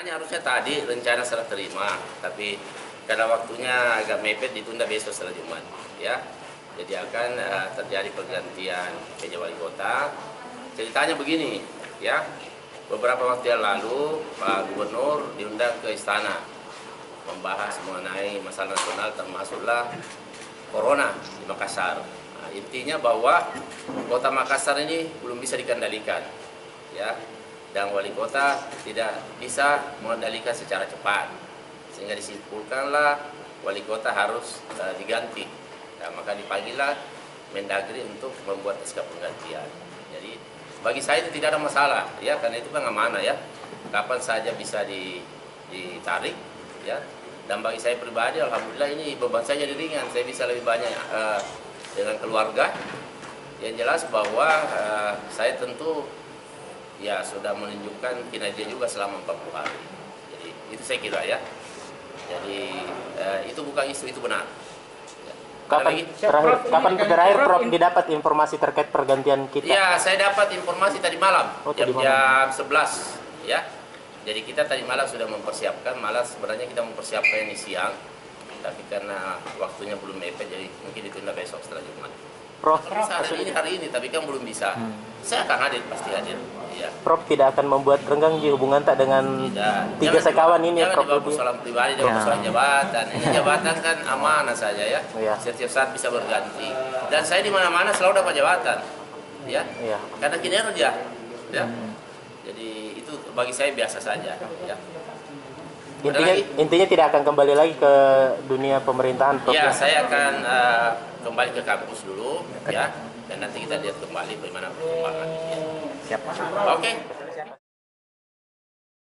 Sebenarnya harusnya tadi rencana serah terima, tapi karena waktunya agak mepet ditunda besok setelah Jumat. Ya, jadi akan terjadi pergantian PJ Wali Kota. Ceritanya begini, ya, beberapa waktu yang lalu Pak Gubernur diundang ke istana membahas mengenai masalah nasional termasuklah Corona di Makassar. Nah, intinya bahwa Kota Makassar ini belum bisa dikendalikan, ya. Dan wali kota tidak bisa mengendalikan secara cepat, sehingga disimpulkanlah wali kota harus diganti. Nah, maka dipanggillah Mendagri untuk membuat SK penggantian. Jadi bagi saya itu tidak ada masalah, ya, karena itu kan amanah, ya, kapan saja bisa ditarik, ya. Dan bagi saya pribadi, alhamdulillah ini beban saya jadi ringan, saya bisa lebih banyak dengan keluarga. Yang jelas bahwa saya tentu ya sudah menunjukkan kinerja juga selama 40 hari. Jadi itu saya kira, ya. Jadi itu bukan isu, itu benar. Kapan terakhir Prof didapat informasi terkait pergantian kita? Ya, saya dapat informasi tadi malam, jam 11, ya. Jadi kita tadi malam sudah mempersiapkan, malah sebenarnya kita mempersiapkan ini siang, tapi karena waktunya belum mepet, jadi mungkin ditunda besok setelah Jumat. Prof, hari ini, tapi kan belum bisa. Saya akan hadir, pasti hadir. Ya. Prof tidak akan membuat renggang hubungan tak dengan tiga sekawan ini, jangan Prof? Jangan dibawa persoalan pribadi, dibawa persoalan jabatan. Ini jabatan kan amanah saja, ya. Setiap saat bisa berganti. Dan saya di mana-mana selalu dapat jabatan, ya. Karena kinerja, ya. Jadi itu bagi saya biasa saja, ya. Intinya tidak akan kembali lagi ke dunia pemerintahan, Prof? Ya, saya akan kembali ke kampus dulu, ya. Dan nanti kita lihat kembali bagaimana perkembangan. Ya. Siap. Oke.